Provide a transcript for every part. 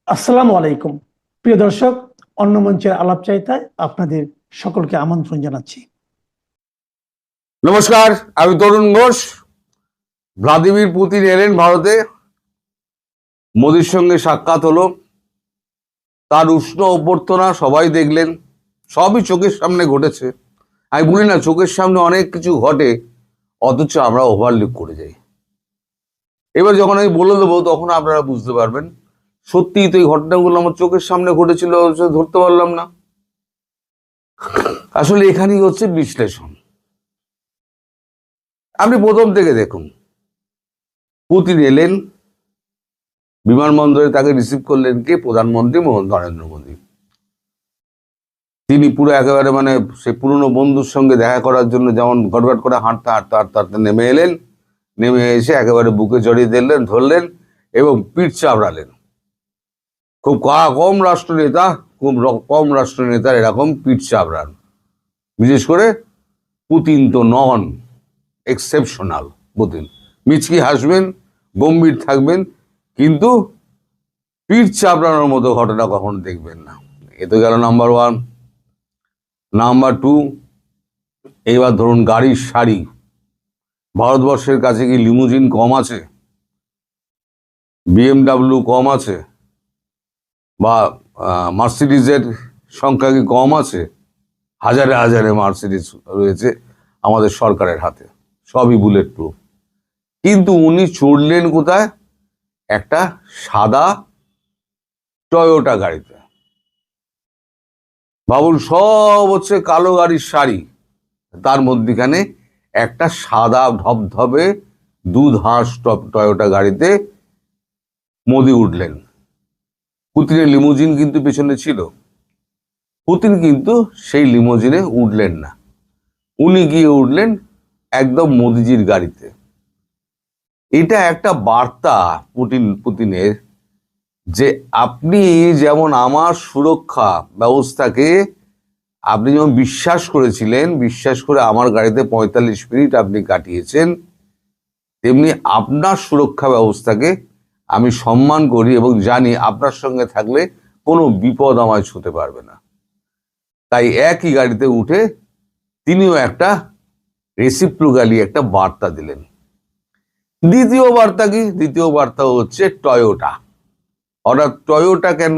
আসসালামু আলাইকুম প্রিয় দর্শক, অন্য মঞ্চের আলাপচারিতায় আপনাদের সকলকে আমন্ত্রণ জানাচ্ছি। নমস্কার, আমি তরুণ ঘোষ। ভ্লাদিমির পুতিন এলেন ভারতে, মোদির সঙ্গে সাক্ষাৎ হলো, তার উষ্ণ অভ্যর্থনা সবাই দেখলেন, সবই চোখের সামনে ঘটেছে। আমি বলি না, চোখের সামনে অনেক কিছু ঘটে, অথচ আমরা ওভারলুক করে যাই। এবার যখন আমি বলে দেবো তখন আপনারা বুঝতে পারবেন সত্যিই তো এই ঘটনাগুলো আমার চোখের সামনে ঘটেছিল, ধরতে পারলাম না। আসলে এখানেই হচ্ছে বিশ্লেষণ। আপনি প্রথম থেকে দেখুন, পুতিন এলেন, বিমানবন্দরে তাকে রিসিভ করলেন কে? প্রধানমন্ত্রী নরেন্দ্র মোদী। তিনি পুরো একেবারে সে পুরনো বন্ধুর সঙ্গে দেখা করার জন্য যেমন গটগট করে হাঁটতে হাঁটতে হাঁটতে হাঁটতে নেমে এলেন, নেমে এসে একেবারে বুকে জড়িয়ে ধরলেন এবং পিঠ চাপড়ালেন। খুব কম রাষ্ট্রনেতার এরকম পিঠ চাপড়ান, বিশেষ করে পুতিন তো নন এক্সেপশনাল। পুতিন মিচকি হাসবেন, গম্ভীর থাকবেন, কিন্তু পিঠ চাপড়ানোর মতো ঘটনা কখনো দেখবেন না। এ তো গেল নাম্বার ওয়ান। নাম্বার টু, এইবার ধরুন গাড়ির সারি। ভারতবর্ষের কাছে কি লিমুজিন কম আছে? BMW কম আছে? বা মার্সিডিজের সংখ্যা কি কম আছে? হাজারে হাজারে মার্সিডিজ রয়েছে আমাদের সরকারের হাতে, সবই বুলেট প্রুফ। কিন্তু উনি চড়লেন কোথায়? একটা সাদা টয়োটা গাড়িতে। ভাবুন, সব হচ্ছে কালো গাড়ির সারি, তার মধ্যখানে একটা সাদা ধবধবে দুধ হাঁস টয়োটা গাড়িতে মোদি উঠলেন। পুতিনের লিমুজিন কিন্তু পেছনে ছিল। পুতিন কিন্তু সেই লিমুজিনে উঠলেন না, উনি গিয়ে উঠলেন একদম মোদিজির গাড়িতে। এটা একটা বার্তা পুতিনের, যে আপনি যেমন আমার সুরক্ষা ব্যবস্থাকে আপনি যেমন বিশ্বাস করেছিলেন, বিশ্বাস করে আমার গাড়িতে 45 মিনিট আপনি কাটিয়েছেন, তেমনি আপনার সুরক্ষা ব্যবস্থাকে আমি সম্মান করি এবং জানি আপনার সঙ্গে থাকলে কোনো বিপদ আমায় ছুঁতে পারবে না। তাই একই গাড়িতে উঠে তিনিও একটা রেসিপ্রোকালি একটা বার্তা দিলেন। দ্বিতীয় বার্তা কি? দ্বিতীয় বার্তা হচ্ছে টয়োটা। অর্থাৎ টয়োটা কেন?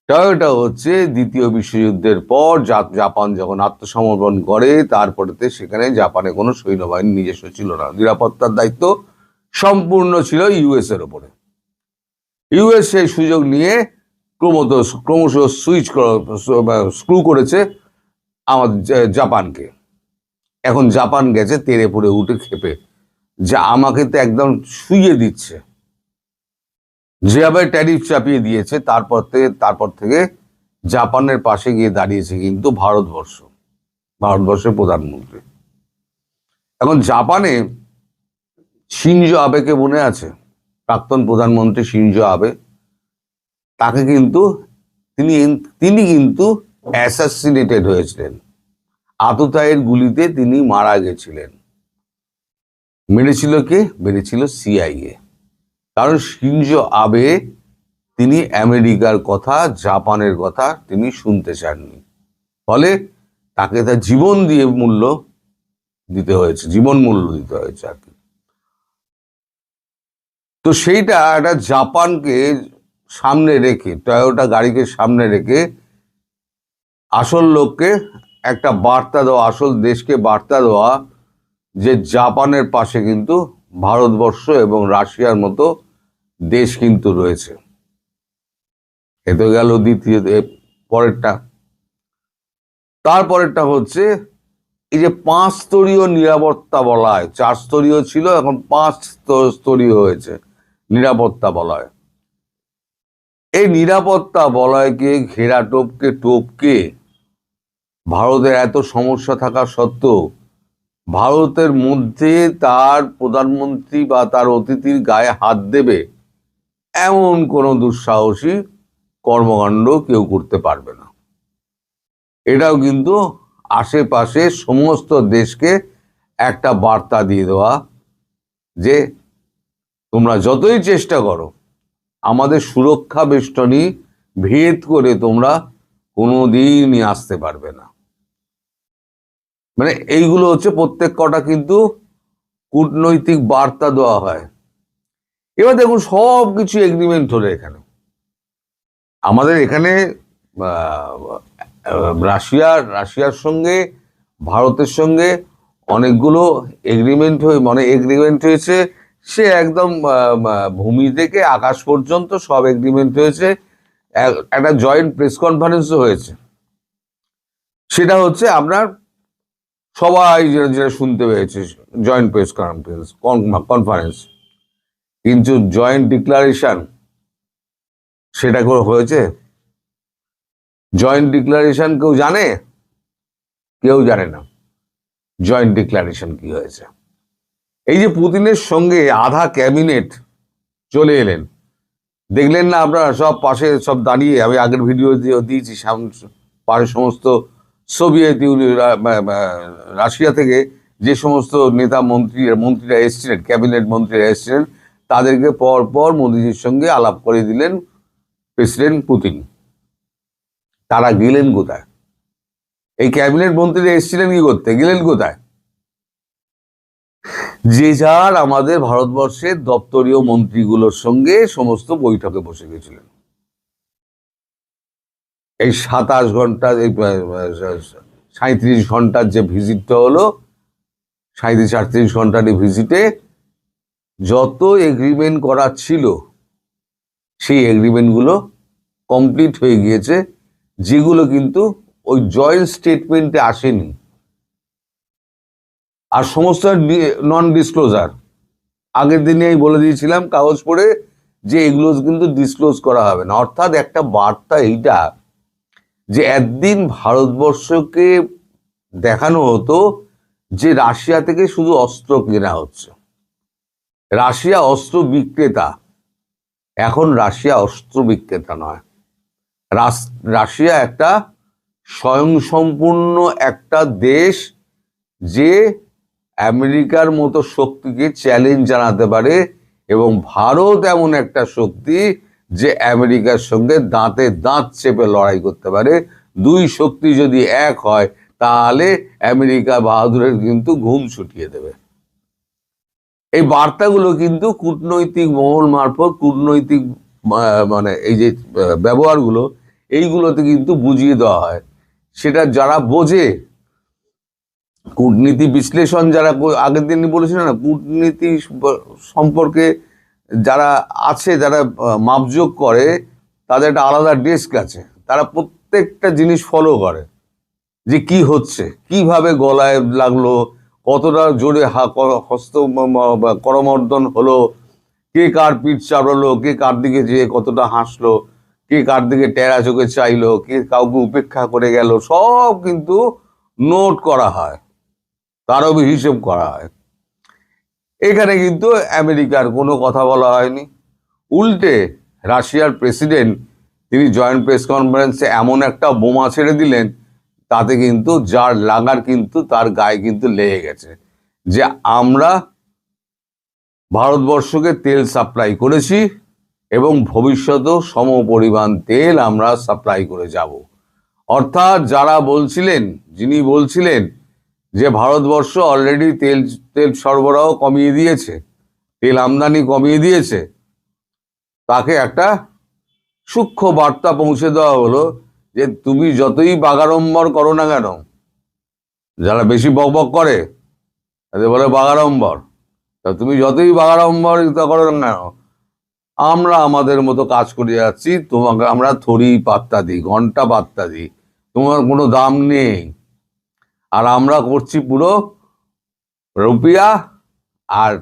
টয়োটা হচ্ছে দ্বিতীয় বিশ্বযুদ্ধের পর জাপান যখন আত্মসমর্পণ করে, তারপরেতে সেখানে জাপানে কোনো সৈন্যবাহিনী নিজস্ব ছিল না, নিরাপত্তার দায়িত্ব সম্পূর্ণ ছিল US এর ওপরে। US সেই সুযোগ নিয়ে ক্রমশ স্ক্রু করেছে আমাদের জাপানকে। এখন জাপান গেছে তেড়ে পড়ে উঠে খেপে, যা আমাকে তো একদম শুইয়ে দিচ্ছে। যেভাবে ট্যারিফ চাপিয়ে দিয়েছে, তারপর থেকে জাপানের পাশে গিয়ে দাঁড়িয়েছে কিন্তু ভারতবর্ষের প্রধানমন্ত্রী। এখন জাপানে শিনজো আবেকে মনে আছে? প্রাক্তন প্রধানমন্ত্রী শিনজো আবে, তাকে কিন্তু তিনি কিন্তু অ্যাসাসিনেটেড হয়েছিলেন, আততায়ীর গুলিতে তিনি মারা গেছিলেন। মেরেছিল কে? মেরেছিল CIA। কারণ শিনজো আবে তিনি আমেরিকার কথা, জাপানের কথা তিনি শুনতে চাননি, ফলে তাকে তার জীবন মূল্য দিতে হয়েছে আর কি। তো সেইটা একটা জাপানকে সামনে রেখে, টয়োটা গাড়িকে সামনে রেখে আসল লোককে একটা বার্তা দেওয়া, আসল দেশকে বার্তা দেওয়া যে জাপানের পাশে কিন্তু ভারতবর্ষ এবং রাশিয়ার মতো দেশ কিন্তু রয়েছে। এ তো গেল দ্বিতীয়। পরেরটা, তারপরেরটা হচ্ছে এই যে 5 স্তরীয় নিরাপত্তা বলয়, 4 স্তরীয় ছিল, এখন 5 স্তরীয় হয়েছে নিরাপত্তা বলয়। এই নিরাপত্তা বলয়কে ঘেরা টপকে ভারতের এত সমস্যা থাকা সত্ত্বেও ভারতের মধ্যে তার প্রধানমন্ত্রী বা তার অতিথির গায়ে হাত দেবে এমন কোনো দুঃসাহসী কর্মকাণ্ড কেউ করতে পারবে না। এটাও কিন্তু আশেপাশে সমস্ত দেশকে একটা বার্তা দিয়ে দেওয়া যে তোমরা যতই চেষ্টা করো আমাদের সুরক্ষা বেষ্টনী ভেদ করে তোমরা কোনোদিনই আসতে পারবে না। মানে এইগুলো হচ্ছে প্রত্যেক কটা কিন্তু কূটনৈতিক বার্তা দেওয়া হয়। এবার দেখুন সব কিছু এগ্রিমেন্ট হলো এখানে। আমাদের এখানে রাশিয়ার সঙ্গে ভারতের সঙ্গে অনেকগুলো এগ্রিমেন্ট হয়েছে। সে একদম ভূমি থেকে আকাশ পর্যন্ত সব এগ্রিমেন্ট হয়েছে। একটা জয়েন্ট প্রেস কনফারেন্সও হয়েছে। সেটা হচ্ছে আপনার সবাই যেটা শুনতে পেয়েছে, জয়েন্ট প্রেস কনফারেন্স। কিন্তু জয়েন্ট ডিক্লারেশন সেটা করে হয়েছে? জয়েন্ট ডিক্লারেশন কেউ জানে? কেউ জানে না জয়েন্ট ডিক্লারেশন কি হয়েছে। এই যে পুতিনের সঙ্গে আধা ক্যাবিনেট চলে এলেন, দেখলেন না আপনারা? সব পাশে সব দাঁড়িয়ে, আমি আগের ভিডিও দিয়েছি, পাশে সমস্ত সোভিয়েত রাশিয়া থেকে যে সমস্ত নেতা মন্ত্রীরা এসেছিলেন, ক্যাবিনেট মন্ত্রীরা এসেছিলেন, তাদেরকে পর পর মোদিজির সঙ্গে আলাপ করে দিলেন প্রেসিডেন্ট পুতিন। তারা গেলেন কোথায়? এই ক্যাবিনেট মন্ত্রীরা এসেছিলেন কি করতে? গেলেন কোথায়? যে যার আমাদের ভারতবর্ষের দপ্তরীয় মন্ত্রীগুলোর সঙ্গে সমস্ত বৈঠকে বসে গেছিলেন। এই 27 ঘন্টা, 37 ঘন্টার যে ভিজিটটা হলো, 37-38 ঘন্টার এই ভিজিটে যত এগ্রিমেন্ট করা ছিল সেই এগ্রিমেন্টগুলো কমপ্লিট হয়ে গিয়েছে, যেগুলো কিন্তু ওই জয়েন্ট স্টেটমেন্টে আসেনি। আর সমস্ত নন ডিসক্লোজার, আগের দিনে আমি বলে দিয়েছিলাম কাগজ পড়ে যে এগুলো কিন্তু ডিসক্লোজ করা হবে না। অর্থাৎ একটা বার্তা এইটা যে একদিন ভারতবর্ষকে দেখানো হতো যে রাশিয়া থেকে শুধু অস্ত্র কেনা হচ্ছে, রাশিয়া অস্ত্র বিক্রেতা। এখন রাশিয়া অস্ত্র বিক্রেতা নয়, রাশিয়া একটা স্বয়ংসম্পূর্ণ একটা দেশ, যে আমেরিকার মতো শক্তিকে চ্যালেঞ্জ জানাতে পারে। এবং ভারত এমন একটা শক্তি যে আমেরিকার সঙ্গে দাঁতে দাঁত চেপে লড়াই করতে পারে। দুই শক্তি যদি এক হয় তাহলে আমেরিকা বাহাদুরের কিন্তু ঘুম ছুটিয়ে দেবে। এই বার্তাগুলো কিন্তু কূটনৈতিক মহল মারফত, কূটনৈতিক মানে এই যে ব্যবহারগুলো, এইগুলোতে কিন্তু বুঝিয়ে দেওয়া হয়। সেটা যারা বোঝে, কূটনীতি বিশ্লেষণ যারা, আগের দিন বলেছিলেন না, কূটনীতি সম্পর্কে যারা আছে, যারা মাপজোক করে, তাদের একটা আলাদা ডেস্ক আছে। তারা প্রত্যেকটা জিনিস ফলো করে যে কি হচ্ছে, কিভাবে গলায় লাগলো, কতটা জোরে হস্ত করমর্দন হলো, কে কার পিঠ চাপড়ালো, কে কার দিকে যেয়ে কতটা হাসলো, কে কার দিকে টেরা চোখে চাইলো, কে কাউকে উপেক্ষা করে গেল, সব কিন্তু নোট করা হয়, তারও হিসেব করা হয়। এখানে কিন্তু আমেরিকার কোনো কথা বলা হয়নি। উল্টে রাশিয়ার প্রেসিডেন্ট তিনি জয়েন্ট প্রেস কনফারেন্সে এমন একটা বোমা ছেড়ে দিলেন, তাতে কিন্তু যার লাগার কিন্তু তার গায়ে কিন্তু লেগে গেছে যে আমরা ভারতবর্ষকে তেল সাপ্লাই করেছি এবং ভবিষ্যতেও সমপরিমাণ তেল আমরা সাপ্লাই করে যাব। অর্থাৎ যিনি বলছিলেন যে ভারতবর্ষ অলরেডি তেল সরবরাহ কমিয়ে দিয়েছে, তেল আমদানি কমিয়ে দিয়েছে, তাকে একটা সূক্ষ্ম বার্তা পৌঁছে দেওয়া হলো যে তুমি যতই বাগাড়ম্বর করো না কেন, যারা বেশি বকবক করে তাদের বলে বাগাড়ম্বর, তা তুমি যতই বাগাড়ম্বর করো না কেন, আমরা আমাদের মতো কাজ করে যাচ্ছি, তোমাকে আমরা থরি পাত্তা দিই, ঘন্টা পাত্তা দিই, তোমার কোনো দাম নেই। আর আমরা করছি পুরো রুপিয়া আর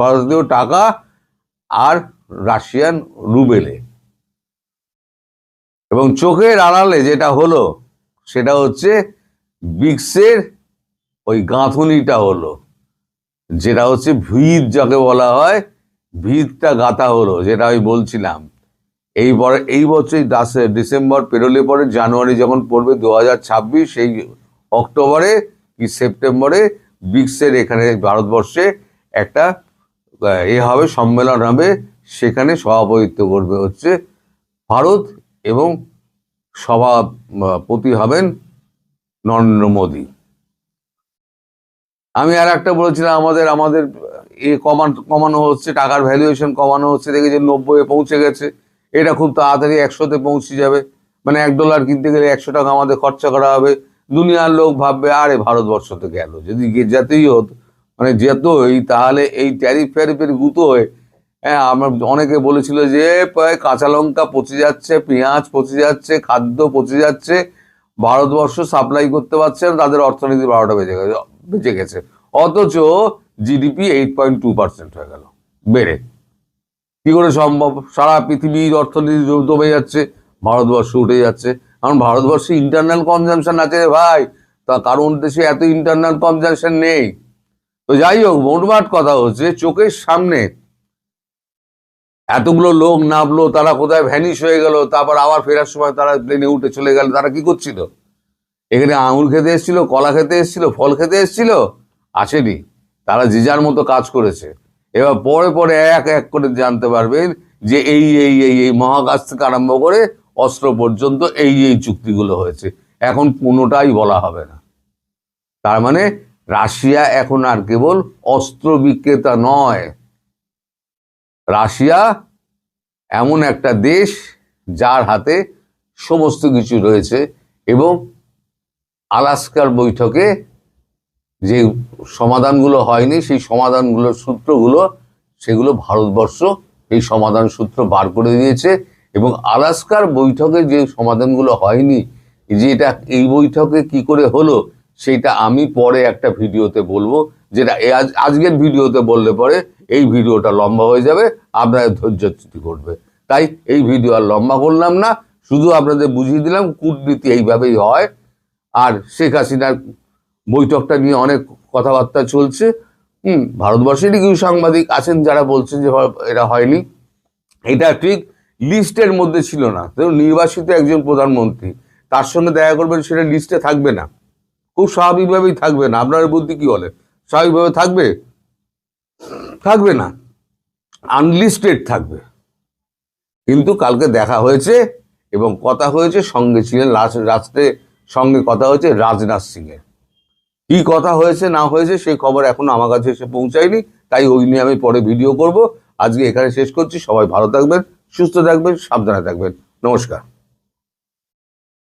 ভারতীয় টাকা আর রাশিয়ান রুবেলে। এবং চোখের আড়ালে যেটা হলো সেটা হচ্ছে ব্রিক্সের ওই গাঁথুনিটা হলো, যেটা হচ্ছে ভিত যাকে বলা হয়, ভিতটা গাঁথা হলো, যেটা আমি বলছিলাম। এই বছর ডিসেম্বর পেরোলে পরে জানুয়ারি যখন পড়বে 2026, সেই অক্টোবরে কি সেপ্টেম্বরে ব্রিক্সের এখানে ভারতবর্ষে একটা হবে, সম্মেলন হবে। সেখানে সভাপতিত্ব করবে হচ্ছে ভারত এবং সভাপতি হবেন নরেন্দ্র মোদী। আমি আর একটা বলেছিলাম আমাদের কমানো হচ্ছে, টাকার ভ্যালুয়েশন কমানো হচ্ছে, দেখে যে 90-এ পৌঁছে গেছে। এটা খুব তাড়াতাড়ি 100-তে পৌঁছে যাবে, মানে $1 কিনতে গেলে 100 টাকা আমাদের খরচা করা হবে। দুনিয়ার লোক ভাববে আরে ভারতবর্ষ তো গেল, যদি যেতেই হতো মানে যেতই, তাহলে এই ট্যারিফের গুঁতো হয়ে, হ্যাঁ, আমার অনেকে বলেছিল যে কাঁচা লঙ্কা পচে যাচ্ছে, পেঁয়াজ পচে যাচ্ছে, খাদ্য পচে যাচ্ছে, ভারতবর্ষ সাপ্লাই করতে পারছে না, তাদের অর্থনীতি 12টা বেজে গেছে। অথচ জিডিপি 8.2% হয়ে গেল বেড়ে। কি করে সম্ভব? সারা পৃথিবীর অর্থনীতি দমে যাচ্ছে, ভারতবর্ষ উঠে যাচ্ছে। কারণ ভারতবর্ষে ইন্টারনাল কনজামশন আছে রে ভাই, তা কারণ দেশে এত ইন্টারনাল কনজামশন নেই। তো যাই হোক, মোটমাট কথা হচ্ছে চোখের সামনে এতগুলো লোক নামলো, তারা কোথায় ভ্যানিশ হয়ে গেল, তারপর আবার ফেরার সময় তারা প্লেনে উঠে চলে গেল। তারা কি করছিল? এখানে আঙুর খেতে এসেছিল, কলা খেতে এসেছিল, ফল খেতে এসেছিল? আসেনি। তারা যে যার মতো কাজ করেছে। এবার পরে পরে এক এক করে জানতে পারবেন যে এই মহাকাশ থেকে আরম্ভ করে অস্ত্র পর্যন্ত এই চুক্তিগুলো হয়েছে। এখন কোনোটাই বলা হবে না। তার মানে রাশিয়া এখন আর কেবল অস্ত্র বিক্রেতা নয়, রাশিয়া এমন একটা দেশ যার হাতে সমস্ত কিছু রয়েছে। এবং আলাস্কার বৈঠকে যে সমাধানগুলো হয়নি, সেই সমাধানগুলোর সূত্রগুলো, সেগুলো ভারতবর্ষ এই সমাধান সূত্র বার করে দিয়েছে। এবং আলাস্কার বৈঠকে যে সমাধানগুলো হয়নি, যেটা এই বৈঠকে কি করে হলো, সেটা আমি পরে একটা ভিডিওতে বলবো। যেটা আজকের ভিডিওতে বললে পরে এই ভিডিওটা লম্বা হয়ে যাবে, আপনাদের ধৈর্যচ্যুতি ঘটবে। তাই এই ভিডিও আর লম্বা করলাম না, শুধু আপনাদের বুঝিয়ে দিলাম কূটনীতি এইভাবেই হয়। আর শেখ হাসিনার বৈঠকটা নিয়ে অনেক কথাবার্তা চলছে। ভারতবর্ষেরই কিছু সাংবাদিক আছেন যারা বলছেন যে এটা হয়নি। এটা ঠিক লিস্টের মধ্যে ছিল না। নির্বাচিত একজন প্রধানমন্ত্রী, তার সঙ্গে দেখা করবেন, সেটা লিস্টে থাকবে না, খুব স্বাভাবিকভাবেই থাকবে না। আপনার বুদ্ধি কি বলে? স্বাভাবিকভাবে থাকবে না, আনলিস্টেড থাকবে। কিন্তু কালকে দেখা হয়েছে এবং কথা হয়েছে, সঙ্গে ছিলেন সঙ্গে কথা হয়েছে রাজনাথ সিং এর। কি কথা হয়েছে না হয়েছে সেই খবর এখনো আমার কাছে এসে পৌঁছায়নি, তাই ওই নিয়ে আমি পরে ভিডিও করব। আজকে এখানে শেষ করছি। সবাই ভালো থাকবেন, সুস্থ থাকবেন, সাবধানে থাকবেন। নমস্কার।